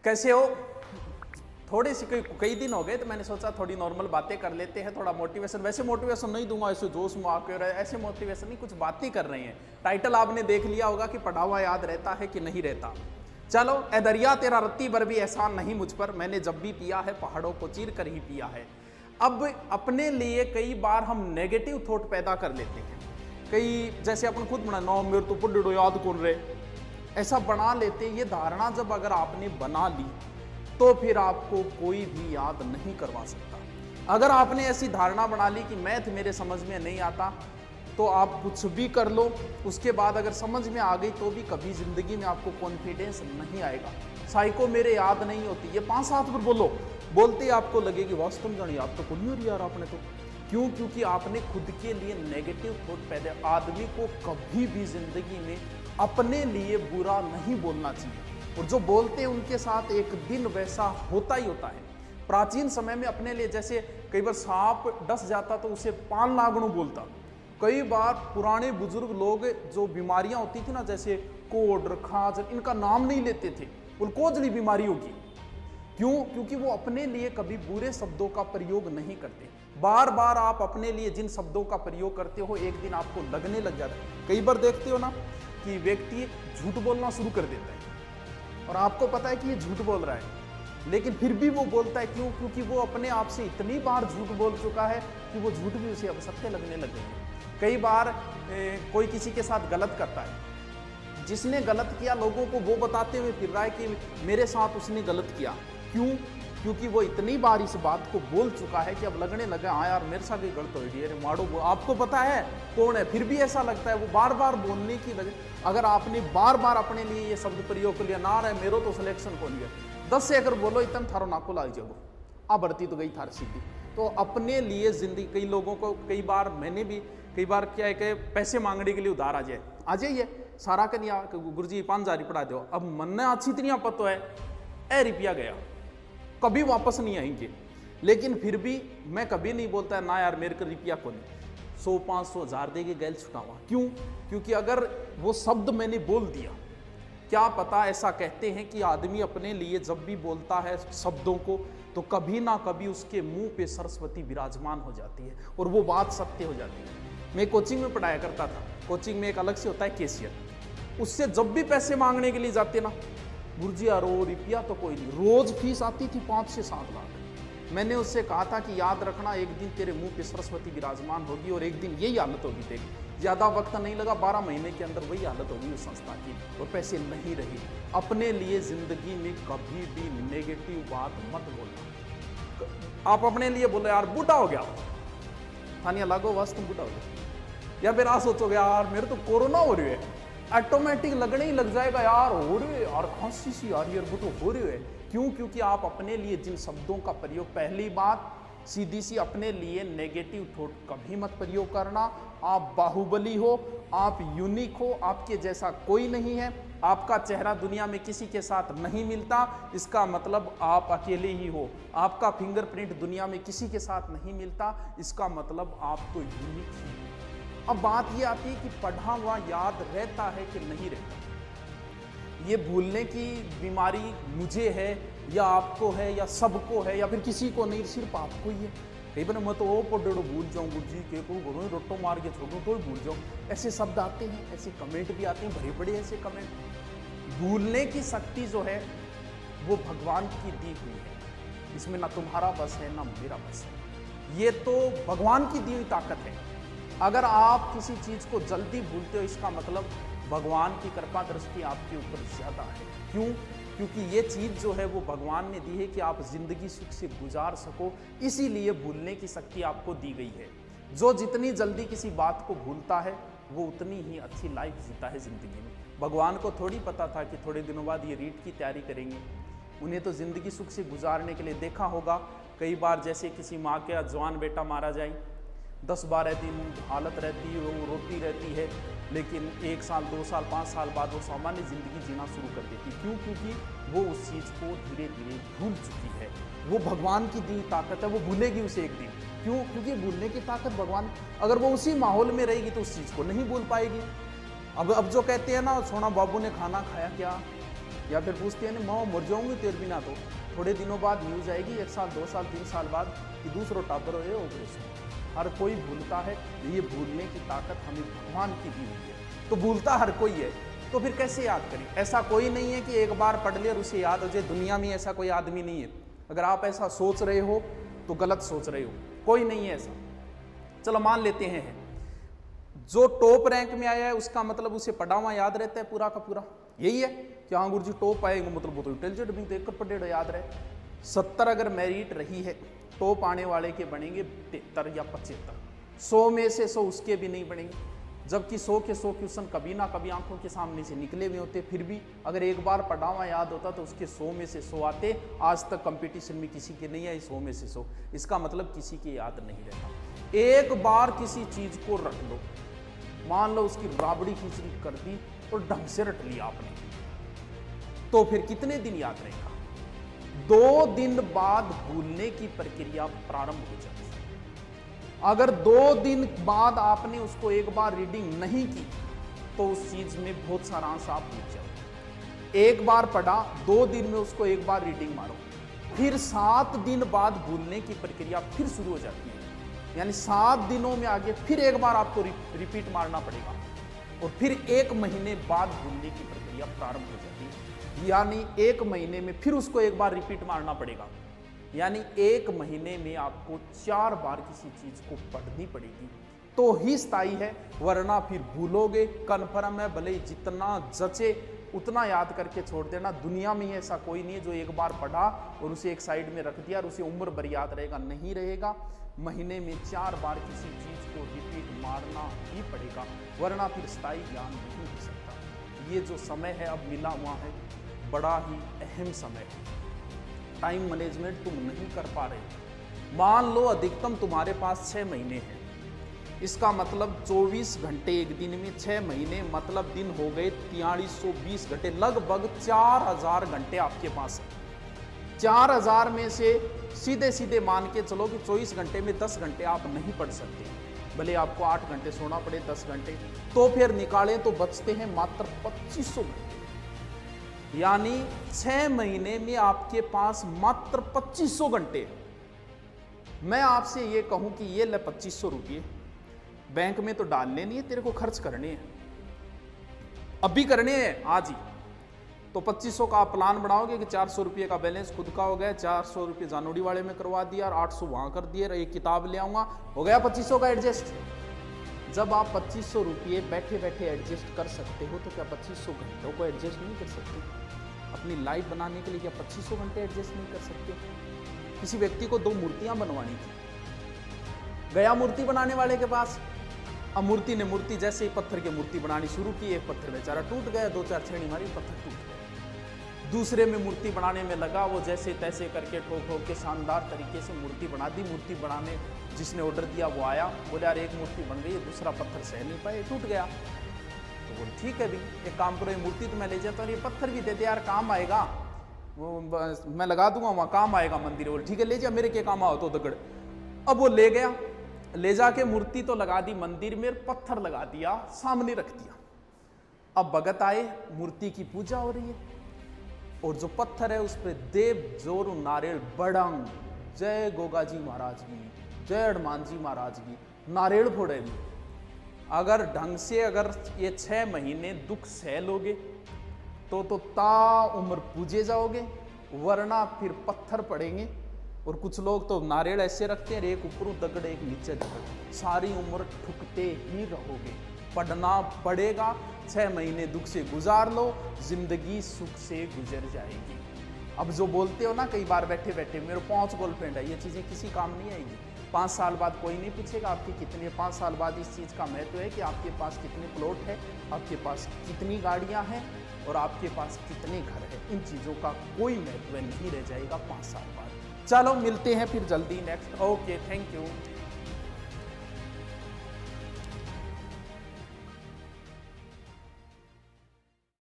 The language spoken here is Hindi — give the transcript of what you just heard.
कैसे हो? थोड़ी सी कई दिन हो गए तो मैंने सोचा थोड़ी नॉर्मल बातें कर लेते हैं, थोड़ा मोटिवेशन। वैसे मोटिवेशन नहीं दूंगा ऐसे जोश में आकर, ऐसे मोटिवेशन नहीं, कुछ बातें कर रहे हैं। टाइटल आपने देख लिया होगा कि पढ़ा हुआ याद रहता है कि नहीं रहता। चलो, ए दरिया तेरा रत्ती भर भी एहसान नहीं मुझ पर, मैंने जब भी पिया है पहाड़ों को चीर कर ही पिया है। अब अपने लिए कई बार हम नेगेटिव थॉट पैदा कर लेते हैं। जैसे अपन खुद बना नो मेरे तो पुड्डो याद कौन रहे, ऐसा बना लेते हैं। ये धारणा जब अगर आपने बना ली तो फिर आपको कोई भी याद नहीं करवा सकता। अगर आपने ऐसी धारणा बना ली कि मैथ मेरे समझ में नहीं आता, तो आप कुछ भी कर लो, उसके बाद अगर समझ में आ गई तो भी कभी जिंदगी में आपको कॉन्फिडेंस नहीं आएगा। साइको मेरे याद नहीं होती, ये 5-7 बार बोलते ही आपको लगेगी वास्तव में याद तो कुछ नहीं हो रही यार आपने तो। क्यों? क्योंकि आपने खुद के लिए नेगेटिव थॉट पैदा। आदमी को कभी भी जिंदगी में अपने लिए बुरा नहीं बोलना चाहिए, और जो बोलते हैं उनके साथ एक दिन वैसा होता ही होता है। प्राचीन समय में अपने लिए जैसे कई बार सांप डस जाता तो उसे पान नागणु बोलता। कई बार पुराने बुजुर्ग लोग जो बीमारियां होती थी ना, जैसे कोढ़ खाज, इनका नाम नहीं लेते थे, बोल कोजली बीमारी होगी। क्यों? क्योंकि वो अपने लिए कभी बुरे शब्दों का प्रयोग नहीं करते। बार बार आप अपने लिए जिन शब्दों का प्रयोग करते हो एक दिन आपको लगने लग जाता है। कई बार देखते हो ना कि व्यक्ति झूठ बोलना शुरू कर देता है और आपको पता है कि ये झूठ बोल रहा है, लेकिन फिर भी वो बोलता है। क्यों? क्योंकि वो अपने आप से इतनी बार झूठ बोल चुका है कि वो झूठ भी उसे अब सत्य लगने लग गए। कई बार कोई किसी के साथ गलत करता है, जिसने गलत किया लोगों को वो बताते हुए फिर रहा है कि मेरे साथ उसने गलत किया। क्यों? क्योंकि वो इतनी बार इस बात को बोल चुका है कि अब लगने लगा हाँ यार मेरे साथ ही गलत हो रही है, मारो। आपको पता है कौन है, फिर भी ऐसा लगता है। वो बार बार बोलने की वजह, अगर आपने बार बार अपने लिए ये शब्द प्रयोग कर लिया ना रहे मेरो तो सिलेक्शन को लिया 10 से अगर बोलो इतना थारो नाको लाग जाओ, आ बढ़ती तो गई थार सीधी। तो अपने लिए जिंदगी, कई लोगों को कई बार मैंने भी कई बार क्या है कि पैसे मांगने के लिए उधार आ जाइए सारा कन्या गुरु जी 5,000 पढ़ा दो। अब मन ने अच्छी इतनी पतो है ए रुपया गया, कभी वापस नहीं आएंगे। लेकिन फिर भी मैं कभी नहीं बोलता ना यार मेरे को रुपया को नहीं, 100 500 1000 देके गैल छुटावा। क्यों? क्योंकि अगर वो शब्द मैंने बोल दिया, क्या पता, ऐसा कहते हैं कि आदमी अपने लिए जब भी बोलता है शब्दों को तो कभी ना कभी उसके मुंह पे सरस्वती विराजमान हो जाती है और वो बात सत्य हो जाती है। मैं कोचिंग में पढ़ाया करता था, कोचिंग में एक अलग से होता है कैशियर, उससे जब भी पैसे मांगने के लिए जाते ना, गुरुजी यार रुपया तो कोई नहीं, रोज फीस आती थी 5 से 7 लाख। मैंने उससे कहा था कि याद रखना एक दिन तेरे मुंह पे सरस्वती विराजमान होगी और एक दिन यही हालत होगी तेरी। ज्यादा वक्त नहीं लगा, 12 महीने के अंदर वही हालत होगी उस संस्था की और पैसे नहीं रही। अपने लिए जिंदगी में कभी भी नेगेटिव बात मत बोलना। आप अपने लिए बोलो यार बूढ़ा हो गया, थानिया लागो बस तुम बूढ़ा हो गया, या फिर आप सोचोगे यार मेरे तो कोरोना हो रही है, ऑटोमेटिक लगने ही लग जाएगा यार हो रही है यार खांसी सी आ रही है, वो तो हो रही है। क्यों? क्योंकि आप अपने लिए जिन शब्दों का प्रयोग, पहली बात सीधी सी अपने लिए नेगेटिव थॉट कभी मत प्रयोग करना। आप बाहुबली हो, आप यूनिक हो, आपके जैसा कोई नहीं है, आपका चेहरा दुनिया में किसी के साथ नहीं मिलता, इसका मतलब आप अकेले ही हो। आपका फिंगरप्रिंट दुनिया में किसी के साथ नहीं मिलता, इसका मतलब आप तो यूनिक ही। अब बात ये आती है कि पढ़ा हुआ याद रहता है कि नहीं रहता। ये भूलने की बीमारी मुझे है या आपको है या सबको है या फिर किसी को नहीं, सिर्फ आपको ही है। कई बार मैं तो वो पढ़ो भूल जाऊँ, गुरुजी के को घरों रोटो मार के छोड़ो तो भूल जाऊँ, ऐसे शब्द आते हैं, ऐसे कमेंट भी आते हैं, बड़े बड़े ऐसे कमेंट। भूलने की शक्ति जो है वो भगवान की दी हुई है, इसमें ना तुम्हारा बस है ना मेरा बस है, ये तो भगवान की दी हुई ताकत है। अगर आप किसी चीज को जल्दी भूलते हो इसका मतलब भगवान की कृपा दृष्टि आपके ऊपर ज्यादा है। क्यों? क्योंकि ये चीज जो है वो भगवान ने दी है कि आप जिंदगी सुख से गुजार सको, इसीलिए भूलने की शक्ति आपको दी गई है। जो जितनी जल्दी किसी बात को भूलता है वो उतनी ही अच्छी लाइफ जीता है जिंदगी में। भगवान को थोड़ी पता था कि थोड़े दिनों बाद ये रीट की तैयारी करेंगे। उन्हें तो जिंदगी सुख से गुजारने के लिए, देखा होगा कई बार जैसे किसी माँ का जवान बेटा मारा जाए, 10-12 दिन हालत रहती है, वो रोती रहती है, लेकिन 1 साल 2 साल 5 साल बाद वो सामान्य जिंदगी जीना शुरू कर देती। क्यों? क्योंकि वो उस चीज़ को धीरे धीरे भूल चुकी है। वो भगवान की दी ताकत है, वो भूलेगी उसे एक दिन। क्यों? क्योंकि भूलने की ताकत भगवान, अगर वो उसी माहौल में रहेगी तो उस चीज़ को नहीं भूल पाएगी। अब जो कहते हैं ना सोना बाबू ने खाना खाया क्या, या फिर पूछती है ना मर जाऊंगी तेरे बिना, तो थोड़े दिनों बाद न्यूज आएगी 1 साल 2 साल 3 साल बाद कि दूसरों टापर हो ऑपरेशन। हर कोई भूलता है, ये भूलने की ताकत हमें भगवान की दी हुई है, तो भूलता हर कोई है, तो फिर कैसे याद करें? ऐसा कोई नहीं है कि एक बार पढ़ ले और उसे याद हो जाए, दुनिया में ऐसा कोई आदमी नहीं है। अगर आप ऐसा सोच रहे हो तो गलत सोच रहे हो, कोई नहीं है ऐसा। चलो मान लेते हैं जो टॉप रैंक में आया है उसका मतलब उसे पढ़ा हुआ याद रहता है पूरा का पूरा, यही है कि हाँ गुरु जी टॉप आएंगे मतलब वो तो इंटेलिजेंट भी देख कर पढ़े याद रहे। 70 अगर मेरिट रही है, टॉप आने वाले के बनेंगे 73 या 75, 100 में से 100 उसके भी नहीं बनेंगे, जबकि 100 के 100 क्वेश्चन कभी ना कभी आंखों के सामने से निकले हुए होते। फिर भी अगर एक बार पढ़ा हुआ याद होता तो उसके 100 में से 100 आते। आज तक कंपटीशन में किसी के नहीं आई 100 में से 100, इसका मतलब किसी के याद नहीं रहता। एक बार किसी चीज को रट लो, मान लो उसकी राबड़ी खिचड़ी कर दी और ढंग से रट लिया आपने, तो फिर कितने दिन याद रहेगा? 2 दिन बाद भूलने की प्रक्रिया प्रारंभ हो जाती है। अगर 2 दिन बाद आपने उसको एक बार रीडिंग नहीं की तो उस चीज में बहुत सारा अंश आप भूल जाओ। एक बार पढ़ा, 2 दिन में उसको एक बार रीडिंग मारो, फिर 7 दिन बाद भूलने की प्रक्रिया फिर शुरू हो जाती है। यानी 7 दिनों में आगे फिर एक बार आपको रिपीट मारना पड़ेगा और फिर 1 महीने बाद भूलने की प्रक्रिया प्रारंभ हो जाती है। यानी 1 महीने में फिर उसको एक बार रिपीट मारना पड़ेगा। यानी 1 महीने में आपको 4 बार किसी चीज को पढ़नी पड़ेगी तो ही स्थायी है, वरना फिर भूलोगे। कन्फर्म है, भले ही जितना जचे उतना याद करके छोड़ देना। दुनिया में ऐसा कोई नहीं है जो एक बार पढ़ा और उसे एक साइड में रख दिया और उसे उम्र भर याद रहेगा, नहीं रहेगा। महीने में 4 बार किसी चीज को रिपीट मारना ही पड़ेगा, वरना फिर स्थायी ज्ञान नहीं हो सकता। ये जो समय है अब मिला हुआ है, बड़ा ही अहम समय है। टाइम मैनेजमेंट तुम नहीं कर पा रहे। मान लो अधिकतम तुम्हारे पास 6 महीने हैं, इसका मतलब 24 घंटे एक दिन में 6 महीने मतलब दिन हो गए 4320 घंटे, लगभग 4000 घंटे आपके पास है। 4000 में से सीधे सीधे मान के चलो कि 24 घंटे में 10 घंटे आप नहीं पढ़ सकते, भले आपको 8 घंटे सोना पड़े 10 घंटे, तो फिर निकालें तो बचते हैं मात्र 2500 घंटे। यानी 6 महीने में आपके पास मात्र 2500 घंटे। मैं आपसे ये कहूं कि ये ले 2500 रुपये बैंक में तो डालने नहीं है, तेरे को खर्च करने हैं, अभी करने हैं आज ही। तो 2500 का आप प्लान बनाओगे कि 400 रुपये का बैलेंस खुद का हो गया, 400 रुपये जानोड़ी वाले में करवा दिया और 800 वहां कर दिए, एक किताब ले आऊंगा, हो गया 2500 का एडजस्ट। जब आप 2500 रुपये बैठे बैठे एडजस्ट कर सकते हो तो क्या 2500 घंटों को एडजस्ट नहीं कर सकते? अपनी लाइफ बनाने के लिए क्या 2500 घंटे एडजस्ट नहीं कर सकते? किसी व्यक्ति को 2 मूर्तियां बनवानी थी, गया मूर्ति बनाने वाले के पास। अब मूर्ति ने मूर्ति जैसे ही पत्थर की मूर्ति बनानी शुरू की, एक पत्थर बेचारा टूट गया, 2-4 छेड़ी मारी, पत्थर टूट गया। दूसरे में मूर्ति बनाने में लगा, वो जैसे तैसे करके ठोक ठोक के शानदार तरीके से मूर्ति बना दी। मूर्ति बनाने जिसने ऑर्डर दिया वो आया, बोले यार एक मूर्ति बन गई, दूसरा पत्थर सह नहीं पाए, टूट गया। तो बोले ठीक है भी, एक काम करो, ये मूर्ति तो मैं ले जाता हूँ, ये पत्थर भी दे दे यार, काम आएगा, वो मैं लगा दूंगा वहाँ, काम आएगा मंदिर। बोले ठीक है ले जा, मेरे के काम आओ तो दगड़। अब वो ले गया, ले जाके मूर्ति तो लगा दी मंदिर में, पत्थर लगा दिया सामने रख दिया। अब भगत आए, मूर्ति की पूजा हो रही है और जो पत्थर है उस पर देव जोर नारियल बड़ंग, जय गोगा जी महाराज की, जय हनुमान जी महाराज की, नारियल फोड़े। अगर ढंग से अगर ये 6 महीने दुख सह लोगे तो ता उम्र पूजे जाओगे, वरना फिर पत्थर पड़ेंगे। और कुछ लोग तो नारियल ऐसे रखते हैं, एक ऊपर दगड़ एक नीचे दगड़, सारी उम्र ठुकते ही रहोगे। पढ़ना पड़ेगा, 6 महीने दुख से गुजार लो, जिंदगी सुख से गुजर जाएगी। अब जो बोलते हो ना कई बार बैठे बैठे मेरे 5 गर्लफ्रेंड है, ये चीज़ें किसी काम नहीं आएगी। 5 साल बाद कोई नहीं पूछेगा आपकी कितनी, 5 साल बाद इस चीज़ का महत्व है कि आपके पास कितने प्लॉट है, आपके पास कितनी गाड़ियाँ हैं और आपके पास कितने घर हैं। इन चीज़ों का कोई महत्व नहीं रह जाएगा 5 साल बाद। चलो मिलते हैं फिर जल्दी नेक्स्ट। Okay, thank you.